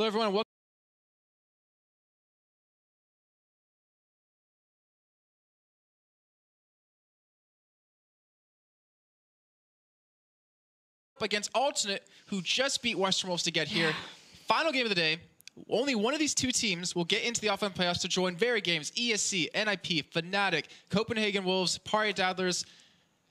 Hello, everyone. Welcome against Alternate, who just beat Western Wolves to get here. Final game of the day. Only one of these two teams will get into the offline playoffs to join very games: ESC, NIP, Fnatic, Copenhagen Wolves, Paria Dadlers,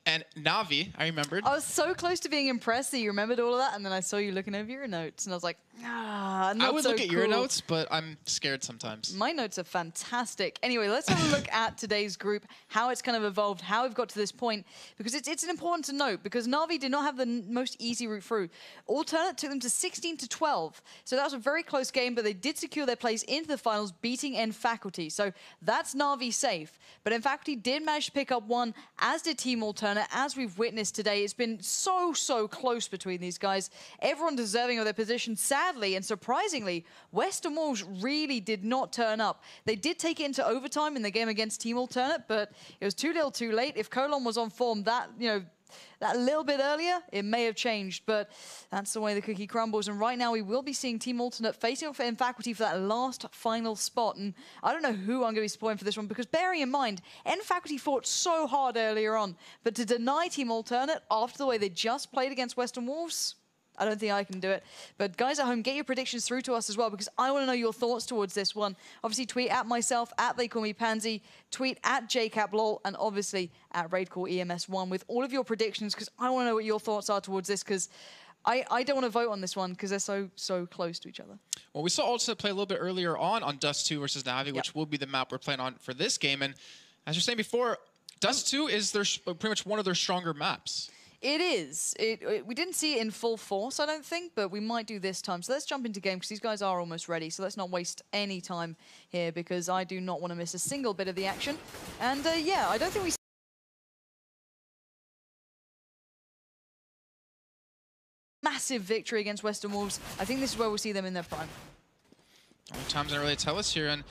and Navi. I remembered. I was so close to being impressed that you remembered all of that, and then I saw you looking over your notes, and I was like, not I would so look at your cool. notes, but I'm scared sometimes. My notes are fantastic. Anyway, let's have a look at today's group, how it's kind of evolved, how we've got to this point, because it's important to note, because Navi did not have the most easy route through. Alternate took them to 16-12, so that was a very close game, but they did secure their place into the finals, beating N Faculty. So that's Navi safe. But N Faculty did manage to pick up one, as did Team Alternate, as we've witnessed today. It's been so close between these guys. Everyone deserving of their position. Sadly and surprisingly, Western Wolves really did not turn up. They did take it into overtime in the game against Team Alternate, but it was too little too late. If Colon was on form that little bit earlier, it may have changed, but that's the way the cookie crumbles. And right now we will be seeing Team Alternate facing off N Faculty for that last final spot. And I don't know who I'm going to be supporting for this one, because bearing in mind, N Faculty fought so hard earlier on, but to deny Team Alternate after the way they just played against Western Wolves, I don't think I can do it. But guys at home, get your predictions through to us as well, because I want to know your thoughts towards this one. Obviously, tweet at myself, at They Call Me Pansy, tweet at JCapLol, and obviously at RaidCall EMS1 with all of your predictions, because I want to know what your thoughts are towards this, because I don't want to vote on this one because they're so close to each other. Well, we saw Alternate play a little bit earlier on Dust 2 versus Navi, which will be the map we're playing on for this game. And as you're saying before, Dust 2 is pretty much one of their stronger maps. It is. We didn't see it in full force, I don't think, but we might do this time. So let's jump into game, because these guys are almost ready. So let's not waste any time here, because I do not want to miss a single bit of the action. And yeah, I don't think we... Massive victory against Western Wolves. I think this is where we'll see them in their prime. Only times they really tell us here. And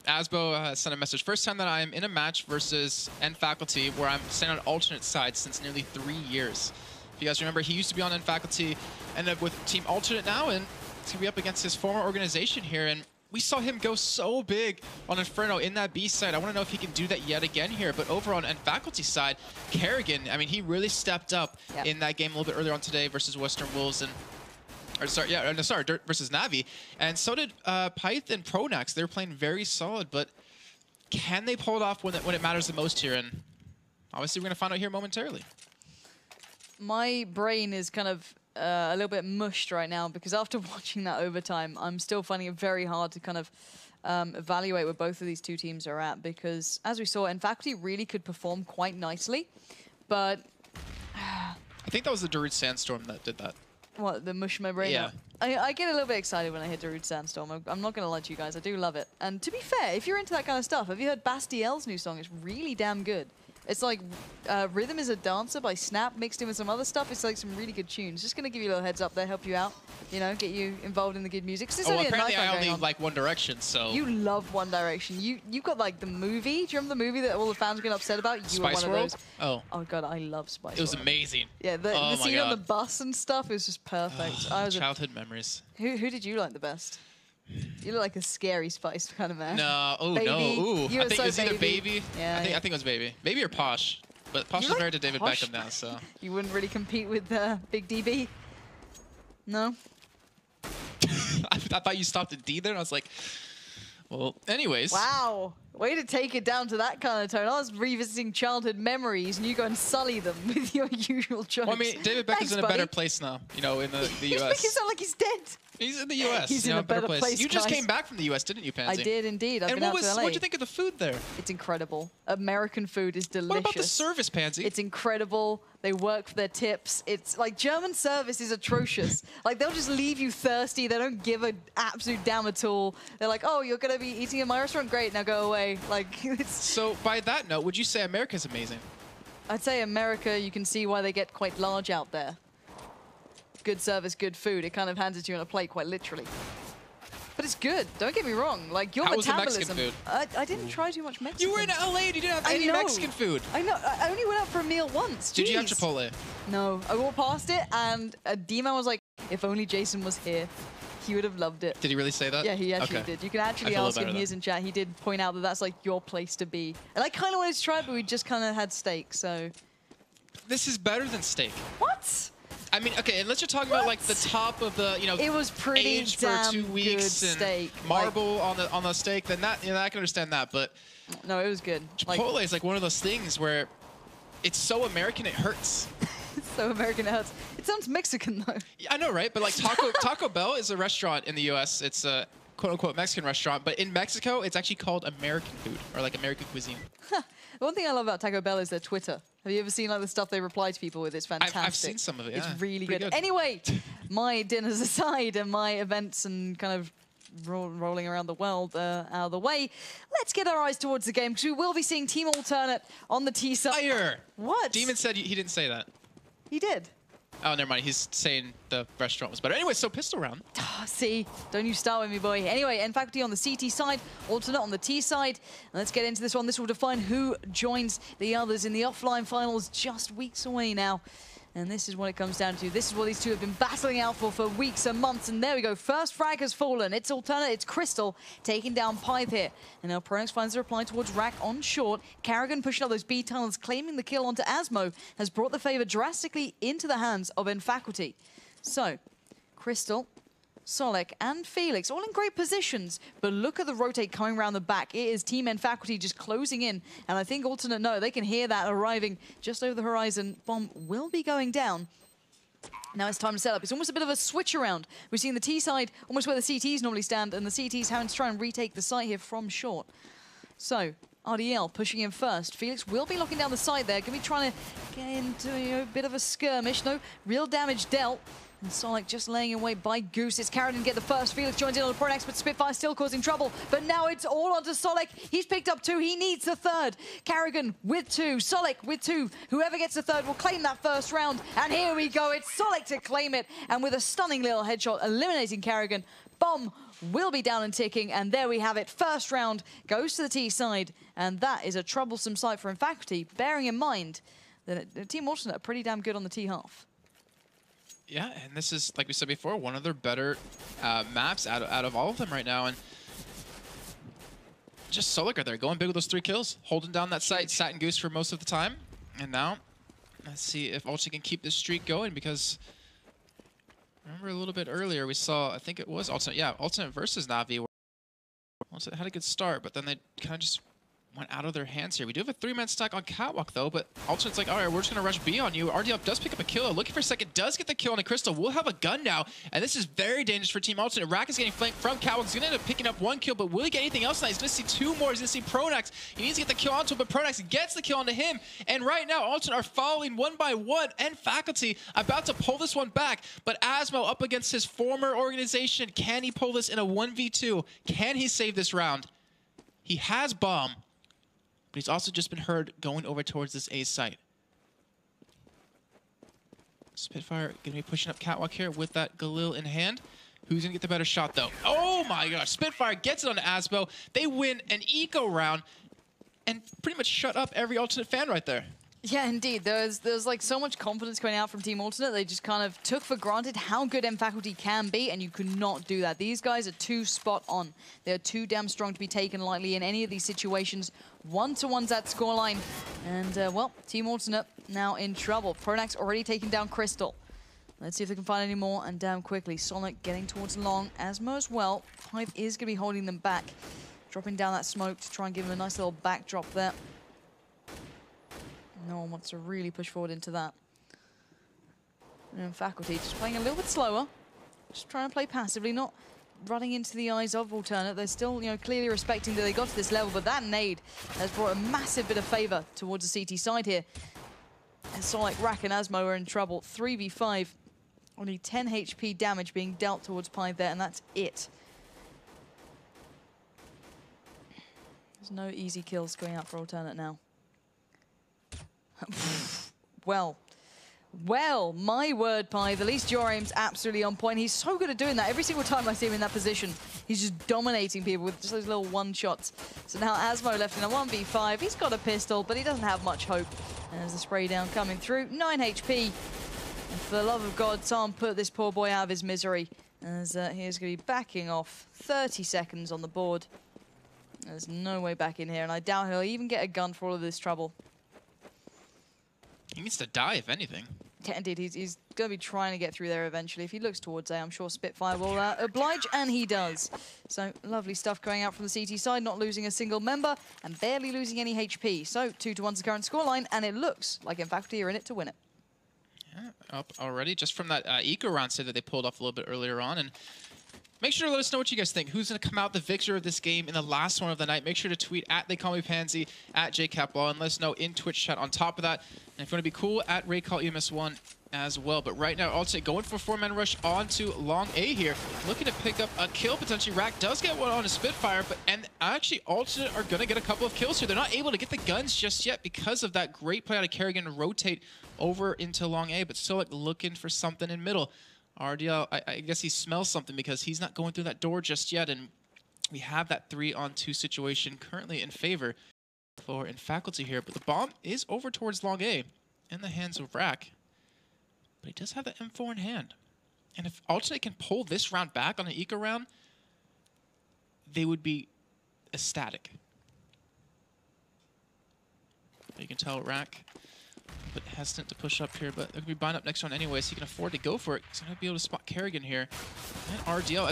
Asbo sent a message. First time that I'm in a match versus N Faculty where I'm staying on alternate side since nearly 3 years. If you guys remember, he used to be on N Faculty, ended up with Team Alternate now, and he's going to be up against his former organization here. And we saw him go so big on Inferno in that B side. I want to know if he can do that yet again here. But over on N Faculty side, Kerrigan, I mean, he really stepped up in that game a little bit earlier on today versus Western Wolves. And versus Navi. And so did Pyth and Pronax. They were playing very solid, but can they pull it off when it matters the most here? And obviously we're going to find out here momentarily. My brain is kind of a little bit mushed right now, because after watching that overtime, I'm still finding it very hard to kind of evaluate where both of these two teams are at, because as we saw, N Faculty really could perform quite nicely, but... I think that was the Darude Sandstorm that did that. What, the mush my brain? Yeah. I get a little bit excited when I hit Darude Sandstorm. I'm not going to lie to you guys. I do love it. And to be fair, if you're into that kind of stuff, have you heard Bastiel's new song? It's really damn good. It's like Rhythm is a Dancer by Snap mixed in with some other stuff. It's like some really good tunes. Just going to give you a little heads up there, help you out, you know, get you involved in the good music. Oh, well, apparently I only like One Direction, so... You love One Direction. You've got like the movie. Do you remember the movie that all the fans were getting upset about? You Spice were one World? of those. Oh. Oh god, I love Spice World. It was amazing. Yeah, the scene on the bus and stuff is just perfect. Childhood memories. Who did you like the best? You look like a scary Spice kind of man. No, oh Baby. no, ooh. You I think so it's either Baby. Yeah, I think it was Baby. Baby or Posh. But Posh is like married to David Posh? Beckham now, so... You wouldn't really compete with Big DB? No? I thought you stopped at D there, and I was like... Well, anyways. Wow. Way to take it down to that kind of tone. I was revisiting childhood memories, and you go and sully them with your usual jokes. Well, I mean, David Beckham's in a better place now, you know, in the US. You make it sound like he's dead. He's in the US. He's in a better place. You just came back from the US, didn't you, Pansy? I did indeed. I've been out to LA. What'd you think of the food there? It's incredible. American food is delicious. What about the service, Pansy? It's incredible. They work for their tips. It's like German service is atrocious. Like they'll just leave you thirsty. They don't give an absolute damn at all. They're like, oh, you're gonna be eating in my restaurant? Great, now go away. Like it's... So by that note, would you say America's amazing? I'd say America, you can see why they get quite large out there. Good service, good food. It kind of hands it to you on a plate, quite literally. But it's good. Don't get me wrong. Like your How was the metabolism. Mexican food? I didn't try too much Mexican. You were in LA and you didn't have any Mexican food. I know. I only went out for a meal once. Did you have Chipotle? No. I walked past it and a D-man was like, if only Jason was here. He would have loved it. Did he really say that? Yeah, he actually did. You can actually ask him. He is in chat. He did point out that that's like your place to be. And I kind of wanted to try it, but we just kind of had steak, so. This is better than steak. What? I mean, okay, unless you're talking about like the top of the, you know, it was pretty aged for 2 weeks good and steak. marble like, on the steak, then that, you know, I can understand that. But no, it was good. Chipotle is like one of those things where it's so American it hurts. It's so American it hurts. It sounds Mexican though. Yeah, I know, right? But like Taco Bell is a restaurant in the U.S. It's a quote-unquote Mexican restaurant, but in Mexico, it's actually called American food or like American cuisine. One thing I love about Taco Bell is their Twitter. Have you ever seen like the stuff they reply to people with? It's fantastic. I've seen some of it. It's yeah. really good. Anyway, my dinners aside and my events and kind of rolling around the world out of the way, let's get our eyes towards the game because we will be seeing Team Alternate on the T side. Fire! What? Demon said he didn't say that. He did. Oh, never mind. He's saying the restaurant was better. Anyway, so pistol round. Oh, see, don't you start with me, boy. Anyway, N-Faculty on the CT side, Alternate on the T side. And let's get into this one. This will define who joins the others in the offline finals just weeks away now. And this is what it comes down to. This is what these two have been battling out for weeks and months. And there we go. First frag has fallen. It's Alternate. It's Crystal taking down Pyth here. And now Pronex finds the reply towards Rack on short. Karrigan pushing up those B tunnels, claiming the kill onto Asmo, has brought the favor drastically into the hands of N-Faculty. So, Crystal, Solek, and Felix all in great positions, but look at the rotate coming around the back. It is Team N-Faculty just closing in, and I think Alternate know they can hear that arriving just over the horizon. Bomb will be going down. Now it's time to set up. It's almost a bit of a switch around. We're seeing the T side almost where the CTs normally stand, and the CTs having to try and retake the site here from short. So, RDL pushing in first. Felix will be locking down the site there. Going to be trying to get into a bit of a skirmish. No real damage dealt. And Solek just laying in wait by Goose. It's Karrigan to get the first. Felix joins in on the Pronex, but Spitfire still causing trouble. But now it's all onto Solek. He's picked up 2. He needs the third. Karrigan with 2. Solek with 2. Whoever gets the third will claim that first round. And here we go. It's Solek to claim it. And with a stunning little headshot, eliminating Karrigan. Bomb will be down and ticking. And there we have it. First round goes to the T side. And that is a troublesome sight for N-Faculty, bearing in mind that Team Alternate are pretty damn good on the T half. Yeah, and this is, like we said before, one of their better maps out of all of them right now. And just Solek right there, going big with those 3 kills, holding down that site, Sat and Goose for most of the time. And now, let's see if Ulti can keep this streak going, because remember a little bit earlier we saw, I think it was Alternate, yeah, Alternate versus Na'Vi, where Alternate had a good start, but then they kind of just went out of their hands here. We do have a 3-man stack on Catwalk, though, but Alternate's like, all right, we're just going to rush B on you. RDL does pick up a kill. Looking for a second, does get the kill on a Crystal. We'll have a gun now, and this is very dangerous for Team Alternate. Rack is getting flanked from Catwalk. He's going to end up picking up 1 kill, but will he get anything else tonight? He's going to see 2 more. He's going to see Pronex. He needs to get the kill onto him, but Pronex gets the kill onto him, and right now, Alternate are following 1 by 1, and Faculty about to pull this one back, but Asmo up against his former organization. Can he pull this in a 1v2? Can he save this round? He has Bomb, but he's also just been heard going over towards this A site. Spitfire going to be pushing up Catwalk here with that Galil in hand. Who's going to get the better shot, though? Oh, my gosh. Spitfire gets it on Asmo. They win an eco round and pretty much shut up every Alternate fan right there. Yeah, indeed. There's like so much confidence going out from Team Alternate. They just kind of took for granted how good N-Faculty can be, and you could not do that. These guys are too spot on. They're too damn strong to be taken lightly in any of these situations. 1-to-1's that scoreline. And, well, Team Alternate now in trouble. Pronex already taking down Crystal. Let's see if they can find any more, and down quickly. Sonic getting towards long. Asmo as well. Pyth is going to be holding them back. Dropping down that smoke to try and give them a nice little backdrop there. No one wants to really push forward into that. And Faculty just playing a little bit slower. Just trying to play passively, not running into the eyes of Alternate. They're still, you know, clearly respecting that they got to this level, but that nade has brought a massive bit of favor towards the CT side here. And so like Rack and Asmo are in trouble. 3v5. Only 10 HP damage being dealt towards Pyth there, and that's it. There's no easy kills going out for Alternate now. Well, my word, Pyth. At least your aim's absolutely on point. He's so good at doing that. Every single time I see him in that position, he's just dominating people with just those little one-shots. So now Asmo left in a 1v5. He's got a pistol, but he doesn't have much hope. And there's the spray down coming through. 9 HP. And for the love of God, someone put this poor boy out of his misery. as he is going to be backing off. 30 seconds on the board. There's no way back in here, and I doubt he'll even get a gun for all of this trouble. He needs to die, if anything. Yeah, indeed. He's going to be trying to get through there eventually. If he looks towards A, I'm sure Spitfire will oblige, and he does. So, lovely stuff going out from the CT side, not losing a single member, and barely losing any HP. So, 2-1's the current scoreline, and it looks like Faculty are in it to win it. Yeah, up already, just from that eco round set that they pulled off a little bit earlier on. And make sure to let us know what you guys think. Who's going to come out the victor of this game in the last one of the night? Make sure to tweet at TheyCallMePansy, at JCapLaw, and let us know in Twitch chat on top of that. And if you want to be cool, at RaidCall EMS1 as well. But right now, Alternate going for a 4-man rush onto Long A here. Looking to pick up a kill, potentially. Rack does get one on a Spitfire, and actually Alternate are going to get a couple of kills here. They're not able to get the guns just yet because of that great play out of Kerrigan to rotate over into Long A, but still looking for something in middle. RDL, I guess he smells something because he's not going through that door just yet, and we have that 3-on-2 situation currently in favor for Faculty here. But the bomb is over towards Long A in the hands of Rack, but he does have the M4 in hand. And if Alternate can pull this round back on an eco round, they would be ecstatic. But you can tell Rack but hesitant to push up here, but they're going to be buying up next round anyway, so he can afford to go for it. He's going to be able to spot Kerrigan here. And RDL,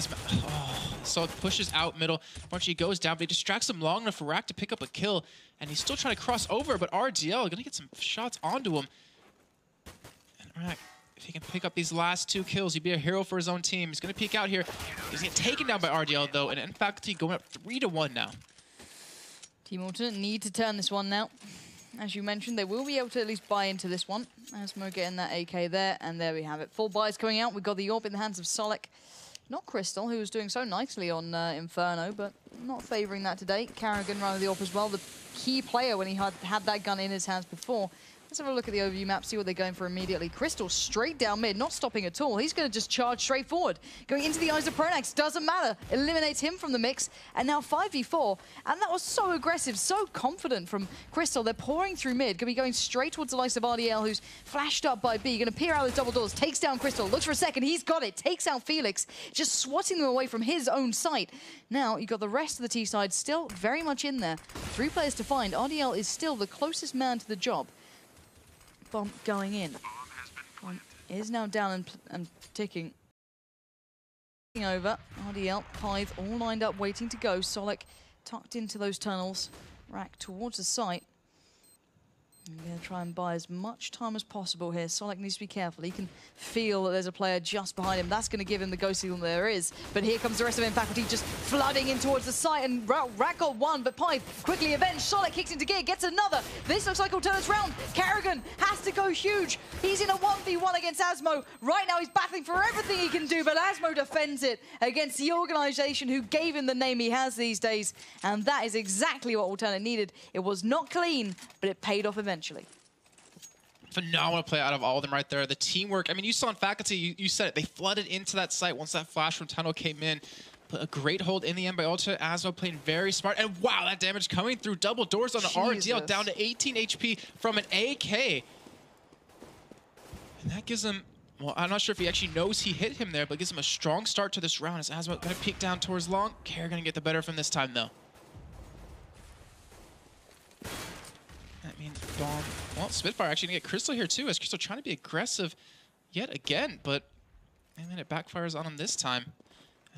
so it pushes out middle. Once he goes down, but he distracts him long enough for Rack to pick up a kill, and he's still trying to cross over, but RDL going to get some shots onto him. And Rack, if he can pick up these last 2 kills, he'd be a hero for his own team. He's going to peek out here. He's going to get taken down by RDL, though, and Faculty going up 3-1 now. Team Alternate need to turn this one now. As you mentioned, they will be able to at least buy into this one. Asmo getting that AK there, and there we have it. Full buys coming out. We've got the AWP in the hands of Solek. Not Crystal, who was doing so nicely on Inferno, but not favouring that today. Kerrigan running the AWP as well, the key player when he had that gun in his hands before. Let's have a look at the overview map, see what they're going for immediately. Crystal straight down mid, not stopping at all. He's going to just charge straight forward. Going into the eyes of Pronax, doesn't matter. Eliminates him from the mix, and now 5v4. And that was so aggressive, so confident from Crystal. They're pouring through mid, going to be going straight towards the likes of RDL, who's flashed up by B. Going to peer out those double doors, takes down Crystal, looks for a second, he's got it, takes out Felix, just swatting them away from his own sight. Now, you've got the rest of the T side still very much in there. 3 players to find. RDL is still the closest man to the job. Bomb going in. Bomb is now down and ticking. Over. RDL, Pythe all lined up waiting to go. Solek tucked into those tunnels. Rack towards the site. I'm going to try and buy as much time as possible here. Solek needs to be careful. He can feel that there's a player just behind him. That's going to give him the ghost signal there is. But here comes the rest of Faculty just flooding in towards the site. And Rack got one, but Pythe quickly avenged. Solek kicks into gear, gets another. This looks like Alternate's round. Kerrigan has to go huge. He's in a 1v1 against Asmo. Right now he's battling for everything he can do, but Asmo defends it against the organization who gave him the name he has these days. And that is exactly what Alternate needed. It was not clean, but it paid off eventually. Phenomenal play out of all of them right there. The teamwork, I mean, you saw in Faculty, you said it, they flooded into that site once that flash from tunnel came in. But a great hold in the end by Ultra. Asmo playing very smart. And wow, that damage coming through double doors on the RDL down to 18 HP from an AK. And that gives him, well, I'm not sure if he actually knows he hit him there, but gives him a strong start to this round as Asmo going to peek down towards Long. Kerrigan going to get the better from this time, though. That means bomb. Well, Spitfire actually going to get Crystal here, too, as Crystal trying to be aggressive yet again, but and then it backfires on him this time.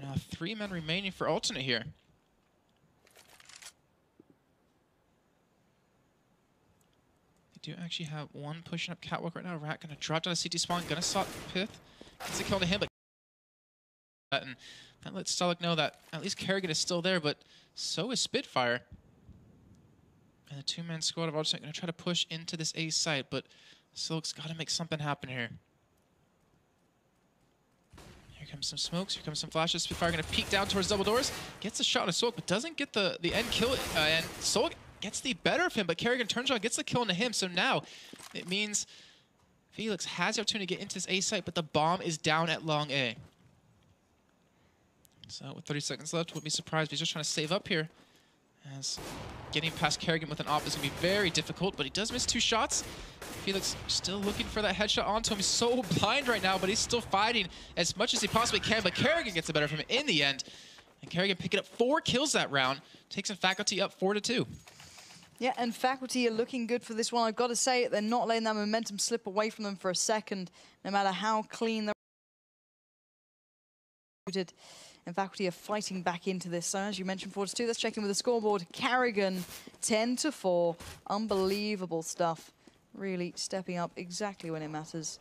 And 3 men remaining for Alternate here. They do actually have one pushing up catwalk right now. Rat going to drop down a CT spawn, going to stop Pith. Gets a kill to him, but and that lets Solek know that at least Kerrigan is still there, but so is Spitfire. And the 2-man squad of Alternate going to try to push into this A site, but Solek's got to make something happen here. Here comes some smokes, here comes some flashes. Spitfire going to peek down towards double doors. Gets a shot on Solek, but doesn't get the end kill. And Solek gets the better of him, but Kerrigan turns around, gets the kill into him. So now it means Felix has the opportunity to get into this A site, but the bomb is down at Long A. So with 30 seconds left, wouldn't be surprised if he's just trying to save up here. As getting past Kerrigan with an op is going to be very difficult, but he does miss 2 shots. Felix still looking for that headshot onto him. He's so blind right now, but he's still fighting as much as he possibly can. But Kerrigan gets the better of him in the end. And Kerrigan picking up 4 kills that round. Takes in Faculty up 4-2. Yeah, and Faculty are looking good for this one. I've got to say, they're not letting that momentum slip away from them for a second, no matter how clean they're. And Faculty are fighting back into this. So as you mentioned, 4-2. Let's check in with the scoreboard. Kerrigan, 10-4. Unbelievable stuff. Really stepping up exactly when it matters.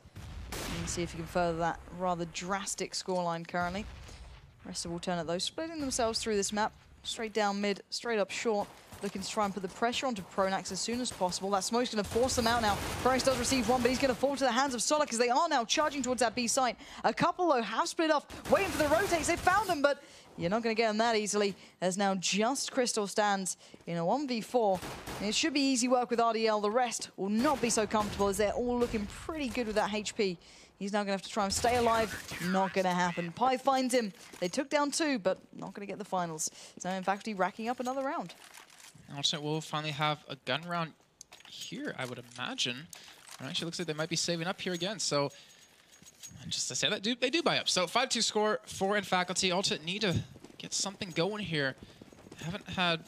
And see if you can further that rather drastic scoreline currently. Rest of Alternate, though, splitting themselves through this map. Straight down mid, straight up short. Looking to try and put the pressure onto Pronax as soon as possible. That smoke's going to force them out now. Pronax does receive one, but he's going to fall to the hands of Solak as they are now charging towards that B site. A couple, though, have split off, waiting for the rotates. They found them, but you're not going to get them that easily, as now just Crystal stands in a 1v4. And it should be easy work with RDL. The rest will not be so comfortable, as they're all looking pretty good with that HP. He's now going to have to try and stay alive. Not going to happen. Pi finds him. They took down 2, but not going to get the finals. So, in fact, he's racking up another round. Alternate will finally have a gun round here, I would imagine. It actually looks like they might be saving up here again. So, just to say that, they do buy up. So, 5-2 score for in Faculty. Alternate need to get something going here. Haven't had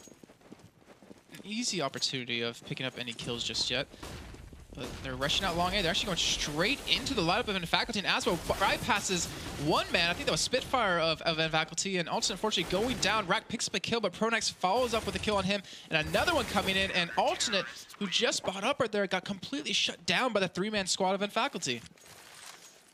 an easy opportunity of picking up any kills just yet. But they're rushing out long A. They're actually going straight into the lineup of Faculty, and Asmo bypasses one man. I think that was Spitfire of Faculty, and Alternate unfortunately going down. Rack picks up a kill, but Pronax follows up with a kill on him, and another one coming in, and Alternate, who just bought up right there, got completely shut down by the 3-man squad of Faculty.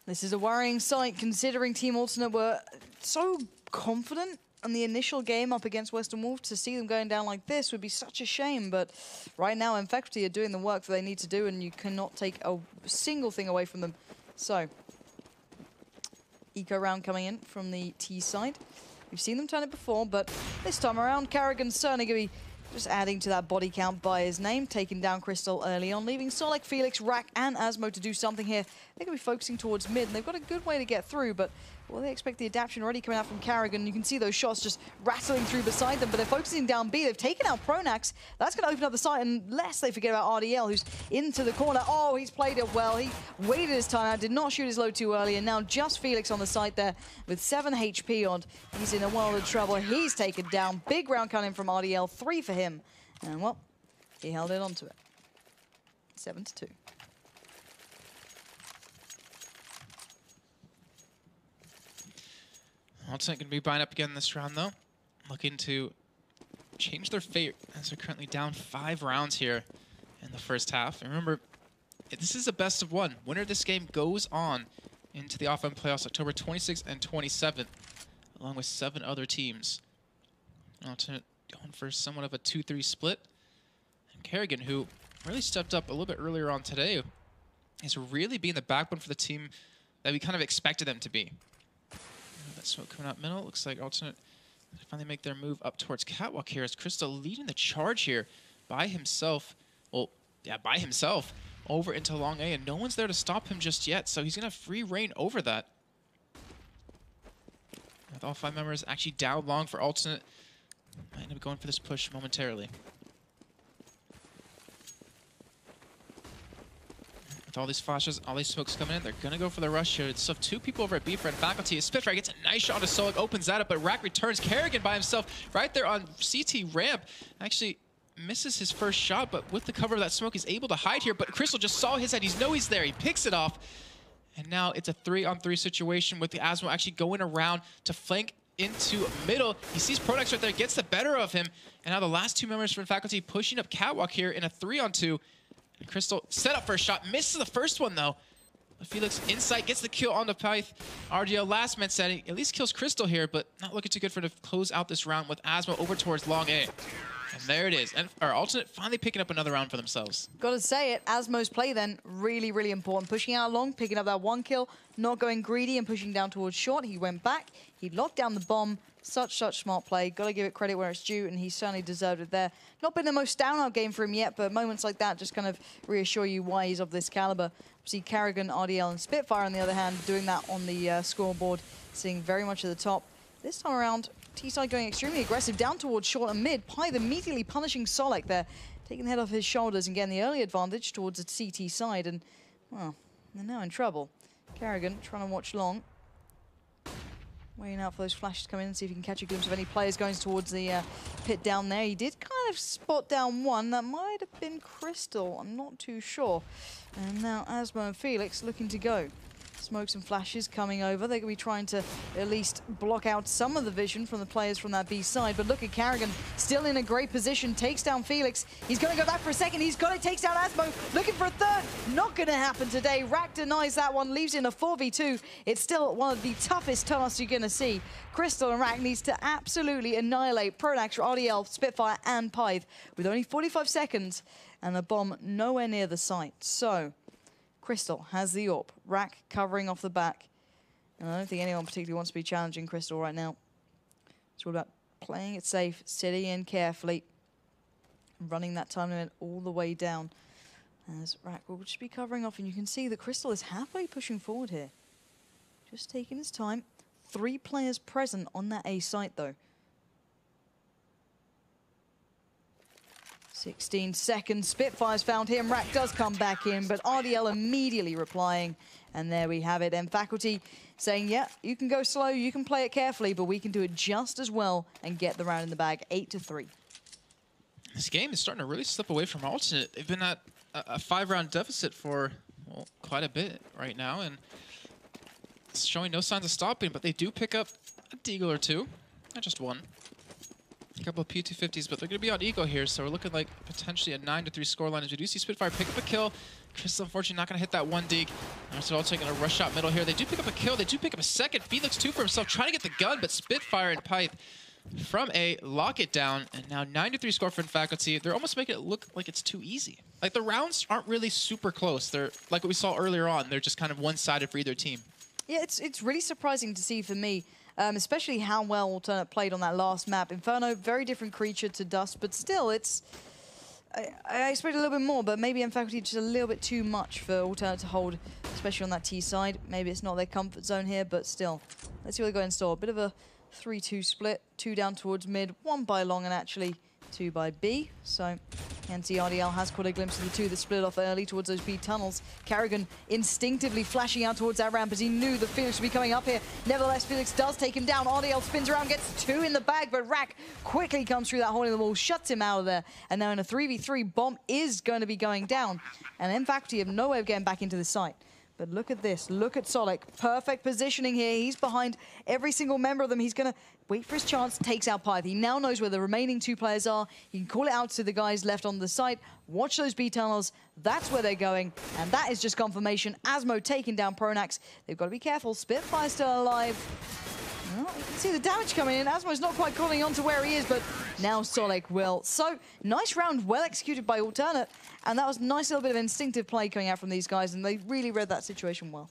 This is a worrying sight, considering Team Alternate were so confident on the initial game up against Western Wolf. To see them going down like this would be such a shame, but right now Faculty are doing the work that they need to do, and you cannot take a single thing away from them. So, eco round coming in from the T side. We've seen them turn it before, but this time around, Kerrigan's certainly going to be just adding to that body count by his name, taking down Crystal early on, leaving Solak, Felix, Rack, and Asmo to do something here. They're going to be focusing towards mid, and they've got a good way to get through, but well, they expect the adaptation already coming out from Kerrigan. You can see those shots just rattling through beside them, but they're focusing down B. They've taken out Pronax. That's going to open up the site, unless they forget about RDL, who's into the corner. Oh, he's played it well. He waited his time out, did not shoot his load too early, and now just Felix on the site there with 7 HP odd. He's in a world of trouble. He's taken down. Big round coming from RDL, 3 for him. And, well, he held it onto it. 7-2. Alternate going to be buying up again this round, though. Looking to change their fate, as they're currently down 5 rounds here in the first half. And remember, this is a best of 1. Winner of this game goes on into the off-end playoffs October 26th and 27th, along with 7 other teams. Alternate going for somewhat of a 2-3 split. And Kerrigan, who really stepped up a little bit earlier on today, is really being the backbone for the team that we kind of expected them to be. That smoke coming out middle. Looks like Alternate finally make their move up towards Catwalk here, as Crystal leading the charge here by himself. Well, yeah, by himself over into long A, and no one's there to stop him just yet, so he's going to have free reign over that. With all 5 members actually down long for Alternate, might end up going for this push momentarily. With all these flashes, all these smokes coming in, they're going to go for the rush here. It's still 2 people over at B for Faculty. Spitfire gets a nice shot to Solak, opens that up, but Rack returns. Kerrigan by himself right there on CT ramp. Actually misses his first shot, but with the cover of that smoke, he's able to hide here. But Crystal just saw his head. He's know he's there. He picks it off. And now it's a 3-on-3 situation with the Asmo actually going around to flank into middle. He sees Pronax right there, gets the better of him. And now the last 2 members from Faculty pushing up Catwalk here in a 3-on-2. Crystal set up for a shot, misses the first one though. Felix Insight gets the kill on the Pyth. RDL last man setting, at least kills Crystal here, but not looking too good for to close out this round with Asmo over towards long A. And there it is. And our Alternate finally picking up another round for themselves. Gotta say it, Asmo's play then, really, really important. Pushing out long, picking up that 1 kill, not going greedy and pushing down towards short. He went back, he locked down the bomb. Such smart play. Gotta give it credit where it's due, and he certainly deserved it there. Not been the most down-out game for him yet, but moments like that just kind of reassure you why he's of this caliber. See Kerrigan, RDL, and Spitfire, on the other hand, doing that on the scoreboard, sitting very much at the top. This time around, T-side going extremely aggressive down towards short and mid. Pyth immediately punishing Solek there, taking the head off his shoulders and getting the early advantage towards the CT side. And, well, they're now in trouble. Kerrigan trying to watch long. Waiting out for those flashes to come in and see if he can catch a glimpse of any players going towards the pit down there. He did kind of spot down one. That might have been Crystal. I'm not too sure. And now Asmo and Felix looking to go. Smokes and flashes coming over. They're going to be trying to at least block out some of the vision from the players from that B side. But look at Kerrigan, still in a great position. Takes down Felix. He's going to go back for a second. He's got it. Takes down Asmo. Looking for a third. Not going to happen today. Rack denies that one. Leaves in a 4v2. It's still one of the toughest tasks you're going to see. Crystal and Rack needs to absolutely annihilate Pronax, RDL, Spitfire, and Pyth with only 45 seconds and a bomb nowhere near the site. So Crystal has the AWP. Rack covering off the back. And I don't think anyone particularly wants to be challenging Crystal right now. It's all about playing it safe, sitting in carefully, running that time limit all the way down. As Rack will just be covering off, and you can see that Crystal is happily pushing forward here. Just taking his time. 3 players present on that A site, though. 16 seconds. Spitfire's found him. Rack does come back in, but RDL immediately replying. And there we have it. And Faculty saying, yeah, you can go slow, you can play it carefully, but we can do it just as well and get the round in the bag. 8-3. This game is starting to really slip away from Alternate. They've been at a 5-round deficit for, well, quite a bit right now, and it's showing no signs of stopping, but they do pick up a deagle or two. Not just one. A couple of P250s, but they're going to be on Eagle here, so we're looking like potentially a 9-3 scoreline as we do see Spitfire pick up a kill. Crystal, unfortunately, not going to hit that one dig. So also taking a rush shot middle here. They do pick up a kill. They do pick up a second. Felix, 2 for himself, trying to get the gun, but Spitfire and Pyth from A lock it down, and now 9-3 score for Faculty. They're almost making it look like it's too easy. Like, the rounds aren't really super close. They're, like what we saw earlier on, they're just kind of one-sided for either team. Yeah, it's really surprising to see for me. Especially how well Alternate played on that last map. Inferno, very different creature to Dust, but still, it's... I expect a little bit more, but maybe in Faculty just a little bit too much for Alternate to hold, especially on that T side. Maybe it's not their comfort zone here, but still. Let's see what they go in store. A bit of a 3-2 split. 2 down towards mid, 1 by long, and actually 2 by B. So, NCRDL has caught a glimpse of the 2 that split off early towards those B tunnels. Kerrigan instinctively flashing out towards that ramp as he knew that Felix would be coming up here. Nevertheless, Felix does take him down. RDL spins around, gets 2 in the bag, but Rack quickly comes through that hole in the wall, shuts him out of there. And now in a 3v3, bomb is going to be going down. And then Faculty have no way of getting back into the site. But look at this. Look at Solek. Perfect positioning here. He's behind every single member of them. He's going to wait for his chance. Takes out Pyth. He now knows where the remaining 2 players are. He can call it out to the guys left on the site. Watch those B tunnels. That's where they're going. And that is just confirmation. Asmo taking down Pronax. They've got to be careful. Spitfire's still alive. Well, you can see the damage coming in. Asmo's not quite calling on to where he is, but now Solek will. So, nice round, well executed by Alternate. And that was a nice little bit of instinctive play coming out from these guys, and they really read that situation well.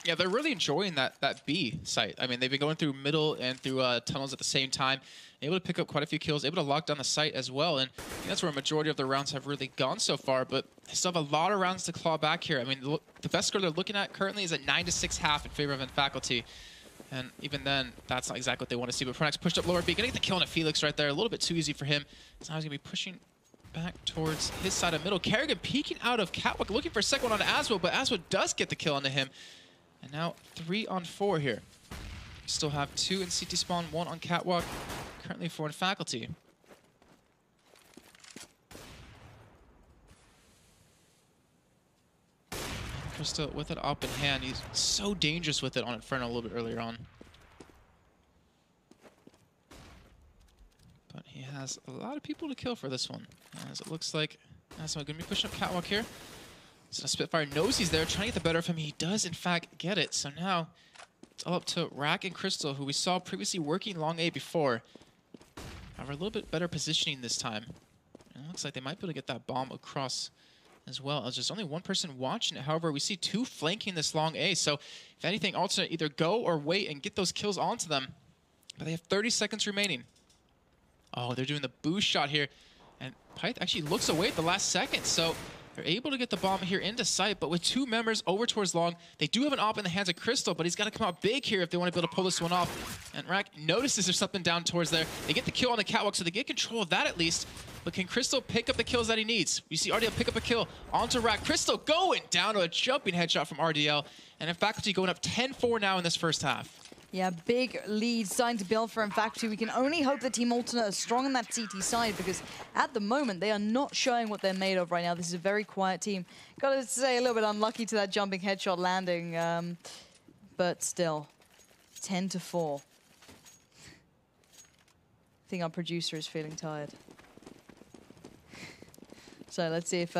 Yeah, they're really enjoying that B site. I mean, they've been going through middle and through tunnels at the same time, able to pick up quite a few kills, able to lock down the site as well, and I think that's where a majority of the rounds have really gone so far, but they still have a lot of rounds to claw back here. I mean, the best score they're looking at currently is a 9-6 half in favor of Faculty. And even then, that's not exactly what they want to see. But Pronax pushed up lower B, getting the kill on a Felix right there. A little bit too easy for him. So now he's going to be pushing back towards his side of middle. Kerrigan peeking out of Catwalk, looking for a second one on Aswo, but Aswo does get the kill onto him. And now 3 on 4 here. We still have 2 in CT spawn, 1 on Catwalk. Currently 4 in Faculty. Crystal with it up in hand. He's so dangerous with it on Inferno a little bit earlier on. But he has a lot of people to kill for this one. As it looks like that's going to be pushing up Catwalk here. So Spitfire knows he's there, trying to get the better of him. He does, in fact, get it. So now it's all up to Rack and Crystal, who we saw previously working long A before. However, a little bit better positioning this time. And it looks like they might be able to get that bomb across as well, as there's only 1 person watching it. However, we see 2 flanking this long A. So if anything, Alternate either go or wait and get those kills onto them. But they have 30 seconds remaining. Oh, they're doing the boost shot here. And Pyth actually looks away at the last second. So They're able to get the bomb here into sight, but with 2 members over towards long, they do have an op in the hands of Crystal, but he's got to come out big here if they want to be able to pull this one off. And Rack notices there's something down towards there. They get the kill on the catwalk, so they get control of that at least. But can Crystal pick up the kills that he needs? You see RDL pick up a kill onto Rack. Crystal going down to a jumping headshot from RDL. And in Faculty going up 10-4 now in this first half. Yeah, big lead starting to build for Faculty. We can only hope that Team Alternate are strong on that CT side, because at the moment they are not showing what they're made of right now. This is a very quiet team. Gotta say, a little bit unlucky to that jumping headshot landing, but still, 10-4. I think our producer is feeling tired. So let's see if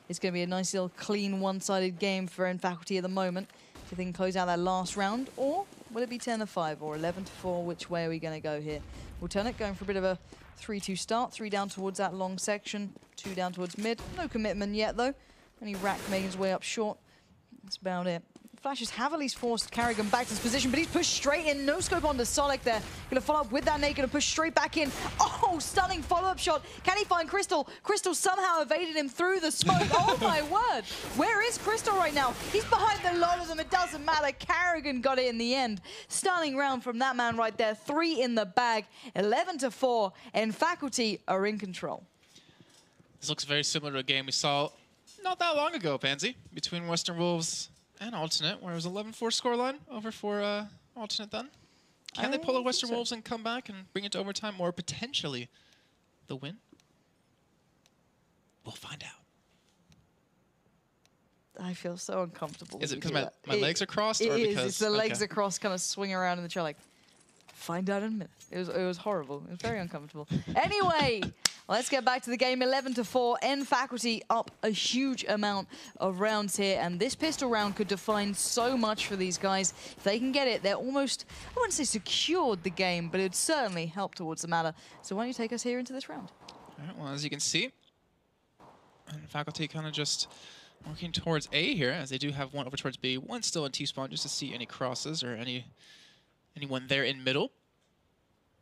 it's going to be a nice little clean one-sided game for Faculty at the moment. If they can close out that last round, or will it be 10-5 or 11-4? Which way are we going to go here? Alternate going for a bit of a 3-2 start. 3 down towards that long section. 2 down towards mid. No commitment yet, though. Only Rack making his way up short. That's about it. Flashes have at least forced Carrigan back to his position, but he's pushed straight in. No scope onto Solek there. Gonna follow up with that nade, gonna push straight back in. Oh, stunning follow-up shot. Can he find Crystal? Crystal somehow evaded him through the smoke. Oh my word. Where is Crystal right now? He's behind the lot of them. It doesn't matter. Carrigan got it in the end. Stunning round from that man right there. 3 in the bag. 11-4, and Faculty are in control. This looks very similar to a game we saw not that long ago, Pansy, between Western Wolves and Alternate, where it was 11-4 scoreline over for Alternate then. Can they pull a Western Wolves and come back and bring it to overtime, or potentially the win? We'll find out. I feel so uncomfortable. Is it because my legs are crossed? It or is. because It's the legs are crossed, kind of swing around in the chair like, find out in a minute. It was horrible. It was very uncomfortable. Anyway, let's get back to the game. 11-4. Faculty up a huge amount of rounds here, and this pistol round could define so much for these guys. If they can get it, they're almost, I wouldn't say secured the game, but it would certainly help towards the matter. So why don't you take us here into this round? All right, well, as you can see, and Faculty kind of just working towards A here, as they do have one over towards B, one still in T-spawn, just to see any crosses or anyone there in middle.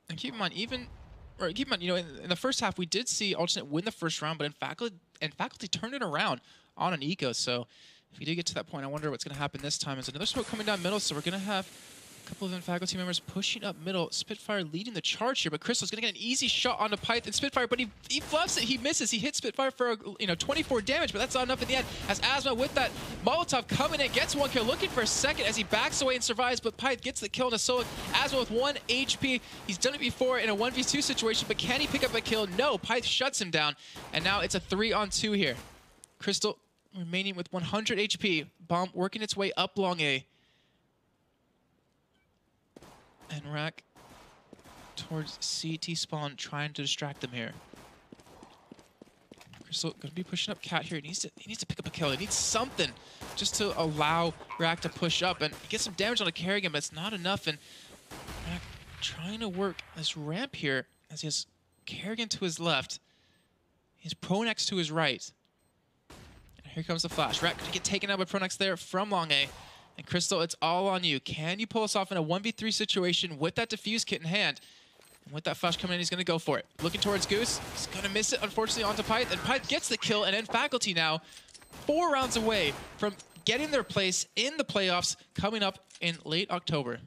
And keep in mind, you know, in the first half, we did see Alternate win the first round, but Faculty turned it around on an eco. So if we do get to that point, I wonder what's going to happen this time. There's another smoke coming down middle, so we're going to have a couple of Faculty members pushing up middle. Spitfire leading the charge here, but Crystal's going to get an easy shot onto Python. Spitfire, but he fluffs it. He misses. He hits Spitfire for 24 damage, but that's not enough in the end. As Asma with that Molotov coming in, gets 1 kill, looking for a second as he backs away and survives, but Pyth gets the kill on a solo. Asma with 1 HP. He's done it before in a 1v2 situation, but can he pick up a kill? No, Pyth shuts him down, and now it's a 3-on-2 here. Crystal remaining with 100 HP. Bomb working its way up long A. And Rack towards CT spawn, trying to distract them here. Crystal going to be pushing up Cat here. He needs to pick up a kill. He needs something just to allow Rack to push up and get some damage on the Carrigan, but it's not enough. And Rack trying to work this ramp here as he has Carrigan to his left. He has Pronex to his right. And here comes the flash. Rack going to get taken out by Pronex there from long A. And Crystal, it's all on you. Can you pull us off in a 1v3 situation with that defuse kit in hand? And with that flash coming in, he's going to go for it. Looking towards Goose. He's going to miss it, unfortunately, onto Pyth. And Pyth gets the kill. And then Faculty now 4 rounds away from getting their place in the playoffs coming up in late October.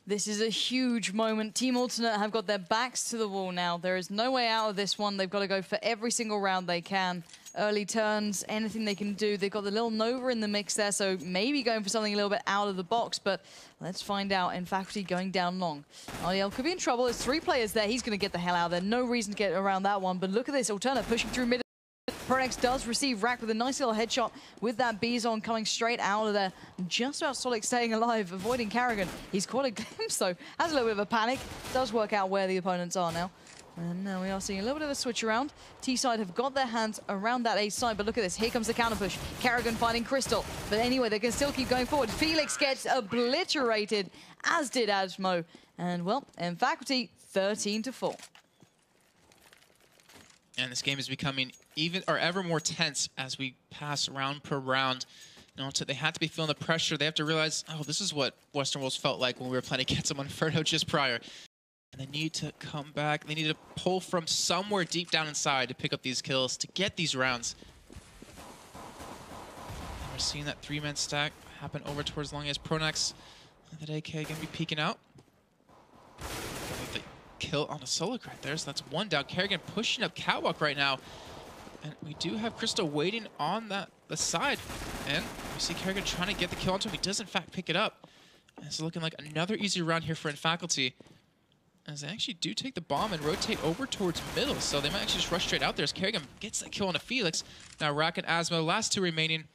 This is a huge moment. Team Alternate have got their backs to the wall now. There is no way out of this one. They've got to go for every single round they can. Early turns, anything they can do. They've got the little Nova in the mix there, so maybe going for something a little bit out of the box, but let's find out. And Faculty going down long. RDL could be in trouble. There's 3 players there. He's going to get the hell out of there. No reason to get around that one, but look at this. Alternate pushing through mid. Pronex does receive Rack with a nice little headshot with that Bison coming straight out of there. Just about Solek staying alive, avoiding Carrigan. He's caught a glimpse though. Has a little bit of a panic. Does work out where the opponents are now. And now we are seeing a little bit of a switch around. T-side have got their hands around that A side, but look at this. Here comes the counter push. Carrigan finding Crystal. But anyway, they can still keep going forward. Felix gets obliterated, as did Asmo. And well, Faculty 13-4. And this game is becoming ever more tense as we pass round per round. They have to be feeling the pressure. They have to realize, oh, this is what Western Wolves felt like when we were playing against them on Inferno just prior. And they need to come back. They need to pull from somewhere deep down inside to pick up these kills, to get these rounds. we're seeing that 3-man stack happen over towards long as Pronax. That AK going to be peeking out. The kill on a solo right there, so that's one down. Kerrigan pushing up catwalk right now. And we do have Crystal waiting on the side. And we see Kerrigan trying to get the kill onto him. He does, in fact, pick it up. And it's looking like another easy round here for Faculty, as they actually do take the bomb and rotate over towards middle. So they might actually just rush straight out there as Kerrigan gets that kill on a Felix. Now Rack and Asmo, last two remaining.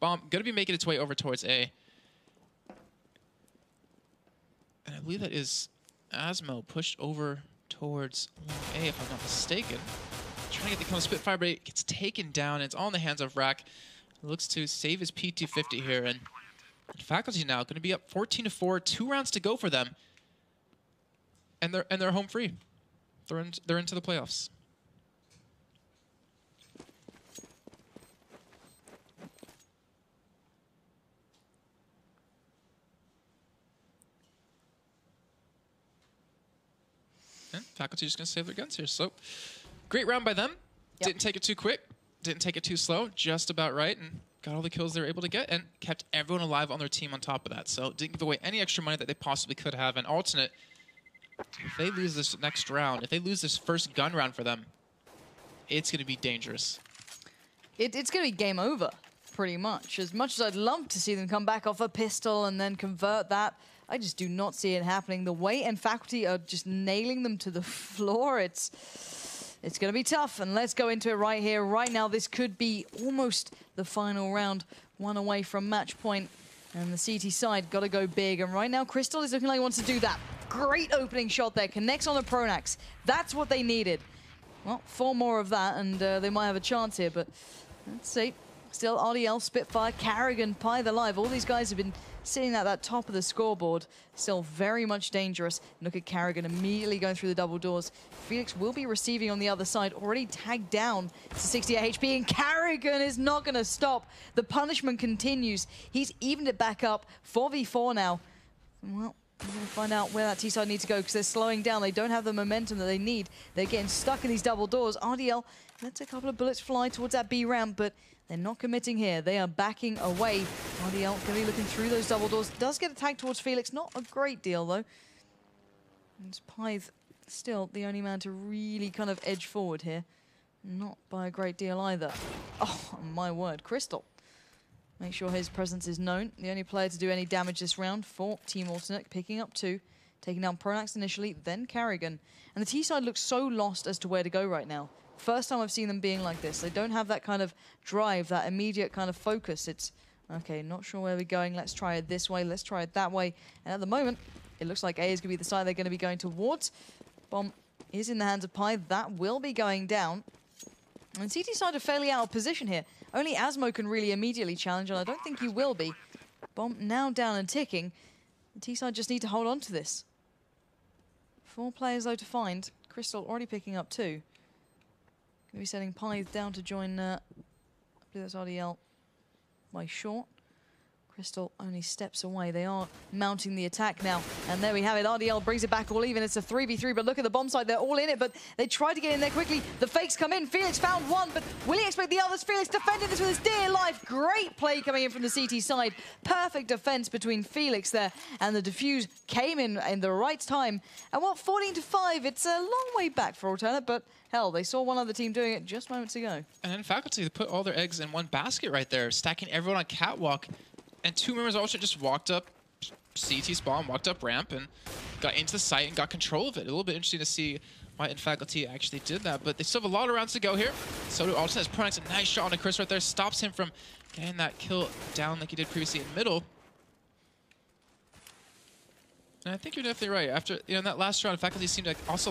Bomb going to be making its way over towards A. And I believe that is Asmo pushed over towards long A, if I'm not mistaken. Trying to get the kill on Spitfire, but it gets taken down. And it's all in the hands of Rack. Looks to save his P250 here. And Faculty now going to be up 14-4, 2 rounds to go for them. And they're home free. They're into the playoffs. And Faculty just gonna save their guns here. So great round by them. Yep. Didn't take it too quick. Didn't take it too slow. Just about right, and got all the kills they were able to get, and kept everyone alive on their team on top of that. So didn't give away any extra money that they possibly could have. And alternate, if they lose this next round, if they lose this first gun round for them, it's going to be dangerous. It's going to be game over, pretty much. As I'd love to see them come back off a pistol and then convert that, I just do not see it happening. The way and Faculty are just nailing them to the floor, it's going to be tough. And let's go into it right here, right now. This could be almost the final round, one away from match point. And the CT side got to go big. And right now, Crystal is looking like he wants to do that. Great opening shot there. Connects on the Pronax. That's what they needed. Well, 4 more of that, and they might have a chance here. But let's see. Still RDL, Spitfire, Kerrigan, Pyth alive. All these guys have been sitting at that top of the scoreboard. Still very much dangerous. Look at Kerrigan immediately going through the double doors. Felix will be receiving on the other side. Already tagged down to 68 HP, and Kerrigan is not going to stop. The punishment continues. He's evened it back up. 4v4 now. Well, we're going to find out where that T-side needs to go, because they're slowing down. They don't have the momentum that they need. They're getting stuck in these double doors. RDL lets a couple of bullets fly towards that B ramp, but they're not committing here. They are backing away. RDL going to be looking through those double doors. Does get attacked towards Felix. Not a great deal, though. And Pyth still the only man to really kind of edge forward here. Not by a great deal either. Oh, my word. Crystal. Make sure his presence is known. The only player to do any damage this round for Team Alternate, picking up 2. Taking down Pronax initially, then Kerrigan. And the T-side looks so lost as to where to go right now. First time I've seen them being like this. They don't have that kind of drive, that immediate kind of focus. It's, okay, not sure where we're going. Let's try it this way. Let's try it that way. And at the moment, it looks like A is going to be the side they're going to be going towards. Bomb is in the hands of Pyth. That will be going down. And CT side are fairly out of position here. Only Asmo can really immediately challenge, and I don't think he will be. Bomb now down and ticking. The T-side just need to hold on to this. 4 players, though, to find. Crystal already picking up 2. Going to be sending Pyth down to join, I believe that's RDL by short. Crystal only steps away. They are mounting the attack now. And there we have it. RDL brings it back all even. It's a 3v3, but look at the bomb side. They're all in it, but they try to get in there quickly. The fakes come in. Felix found one, but will he expect the others? Felix defended this with his dear life. Great play coming in from the CT side. Perfect defense between Felix there, and the defuse came in the right time. And what, 14-5? It's a long way back for Alternate, but hell, they saw one other team doing it just moments ago. And then Faculty, they put all their eggs in one basket right there, stacking everyone on catwalk. And 2 members also just walked up CT spawn, walked up ramp, and got into the site and got control of it. A little bit interesting to see why Faculty actually did that, but they still have a lot of rounds to go here. So do Alternate. Pronax, a nice shot on a Chris right there, stops him from getting that kill down like he did previously in middle. And I think you're definitely right. After in that last round, Faculty seemed to also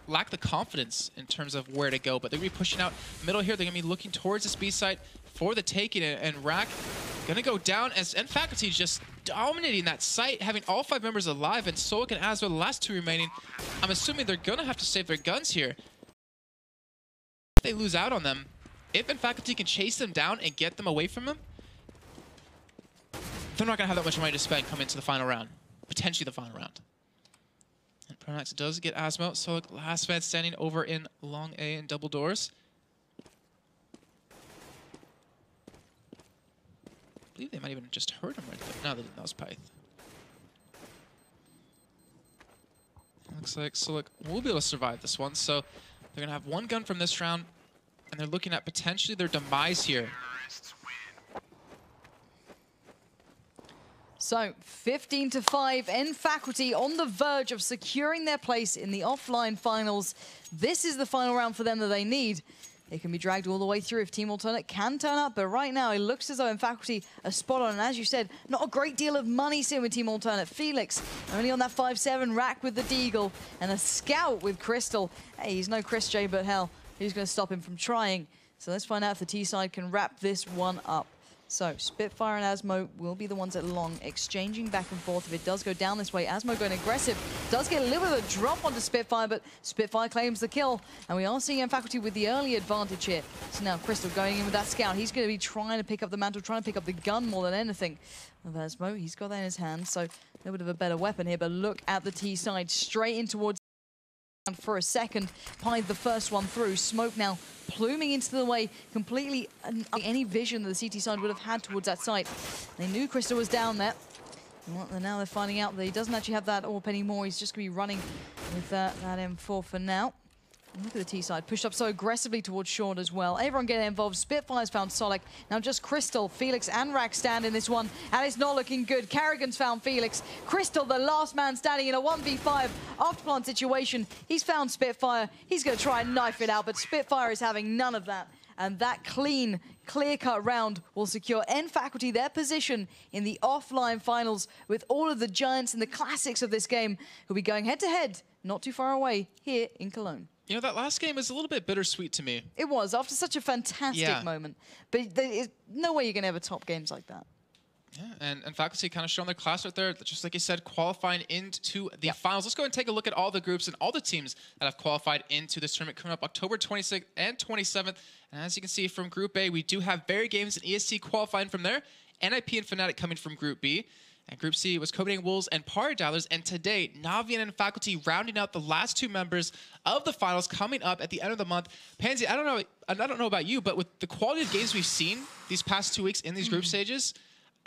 lack the confidence in terms of where to go, but they're going to be pushing out middle here. They're going to be looking towards this B site for the taking, and Rack going to go down, and Faculty just dominating that site, having all 5 members alive, and Solik and Asmo, the last 2 remaining. I'm assuming they're going to have to save their guns here. If they lose out on them, if Faculty can chase them down and get them away from them, they're not going to have that much money to spend coming into the final round. Potentially the final round. And Pronax does get Asmo. Solik, last man standing over in long A and double doors. believe they might even just hurt him right there. No, they didn't. That was Pyth. Looks like, so look, we'll be able to survive this one. So they're going to have one gun from this round, and they're looking at potentially their demise here. So 15-5, N Faculty on the verge of securing their place in the offline finals. This is the final round for them that they need. They can be dragged all the way through if Team Alternate can turn up, but right now it looks as though N Faculty are spot on. And as you said, not a great deal of money sitting with Team Alternate. Felix only on that 5-7 rack with the Deagle, and a scout with Crystal. Hey, he's no Chris J, but hell, who's going to stop him from trying? So let's find out if the T side can wrap this one up. So Spitfire and Asmo will be the ones at long, exchanging back and forth. If it does go down this way, Asmo going aggressive. Does get a little bit of a drop onto Spitfire, but Spitfire claims the kill. And we are seeing M Faculty with the early advantage here. So now Crystal going in with that scout. He's going to be trying to pick up the mantle, trying to pick up the gun more than anything. With Asmo, he's got that in his hand, so a little bit of a better weapon here. But look at the T side, straight in towards for a second. Pied the first one through. Smoke now pluming into the way, completely any vision that the CT side would have had towards that site. They knew Crystal was down there. Well, now they're finding out that he doesn't actually have that AWP anymore. He's just going to be running with that M4 for now. And look at the T side, pushed up so aggressively towards Short as well. Everyone getting involved. Spitfire's found Solek. Now just Crystal, Felix, and Rack stand in this one, and it's not looking good. Carrigan's found Felix. Crystal, the last man standing in a 1v5 afterplant situation. He's found Spitfire. He's going to try and knife it out, but Spitfire is having none of that. And that clean, clear-cut round will secure N Faculty their position in the offline finals with all of the giants and the classics of this game who'll be going head-to-head not too far away here in Cologne. You know, that last game is a little bit bittersweet to me. It was, after such a fantastic moment. But there's no way you're going to ever top games like that. Yeah, and Faculty kind of showing their class right there, just like you said, qualifying into the finals. Let's go and take a look at all the groups and all the teams that have qualified into this tournament coming up October 26th and 27th. And as you can see from Group A, we do have Barry Games and ESC qualifying from there, NIP and Fnatic coming from Group B. And Group C was Copenhagen Wolves and Party Dialers. And today, Navi and Faculty rounding out the last two members of the finals coming up at the end of the month. Pansy, I don't know about you, but with the quality of games we've seen these past 2 weeks in these group stages,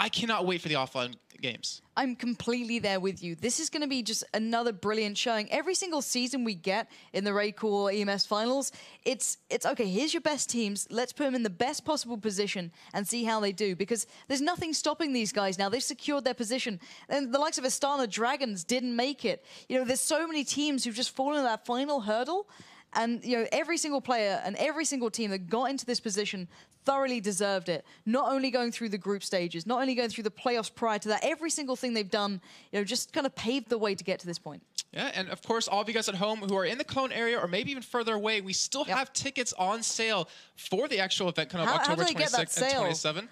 I cannot wait for the offline games. I'm completely there with you. This is going to be just another brilliant showing. Every single season we get in the RaidCall EMS finals, it's okay, here's your best teams. Let's put them in the best possible position and see how they do, because there's nothing stopping these guys now. They've secured their position. And the likes of Astana Dragons didn't make it. You know, there's so many teams who've just fallen to that final hurdle. And, you know, every single player and every single team that got into this position thoroughly deserved it. Not only going through the group stages, not only going through the playoffs prior to that, every single thing they've done, you know, just kind of paved the way to get to this point. Yeah, and of course, all of you guys at home who are in the Cologne area or maybe even further away, we still have tickets on sale for the actual event coming up October 26th and 27th.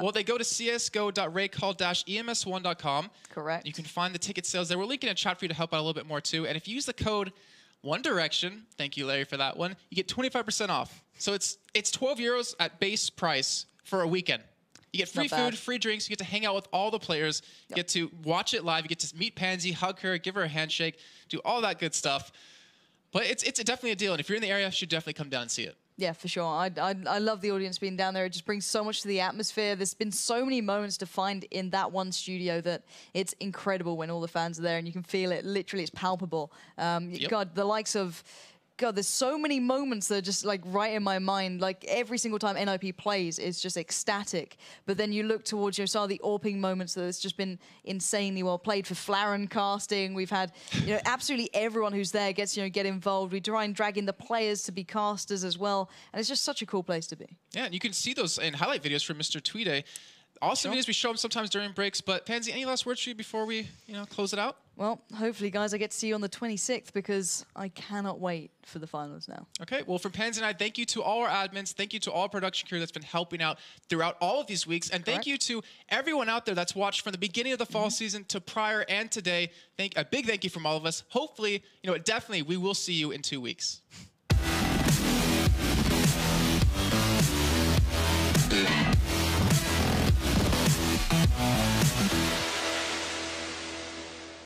Well, they go to csgo.raidcall-ems1.com. Correct. You can find the ticket sales there. We're linking in chat for you to help out a little bit more too. And if you use the code One Direction, thank you, Larry, for that one, you get 25% off. So it's 12 euros at base price for a weekend. You get free food, free drinks, you get to hang out with all the players, you get to watch it live, you get to meet Pansy, hug her, give her a handshake, do all that good stuff. But it's definitely a deal, and if you're in the area, you should definitely come down and see it. Yeah, for sure. I love the audience being down there. It just brings so much to the atmosphere. There's been so many moments to find in that one studio that it's incredible when all the fans are there and you can feel it. Literally, it's palpable. God, the likes of... God, there's so many moments that are just like right in my mind. Like every single time NIP plays, it's just ecstatic. But then you look towards, you know, some of the AWPing moments that it's just been insanely well played. For Flaren casting, we've had, you know, absolutely everyone who's there gets, you know, get involved. We try and drag in the players to be casters as well, and it's just such a cool place to be. Yeah, and you can see those in highlight videos from Mr. Tweede. Awesome videos, we show them sometimes during breaks. But Pansy, any last words for you before we, you know, close it out? Well, hopefully, guys, I get to see you on the 26th because I cannot wait for the finals now. Okay, well, from Pansy and I, thank you to all our admins. Thank you to all our production crew that's been helping out throughout all of these weeks. And thank you to everyone out there that's watched from the beginning of the fall season to prior and today. A big thank you from all of us. Hopefully, you know, definitely we will see you in 2 weeks.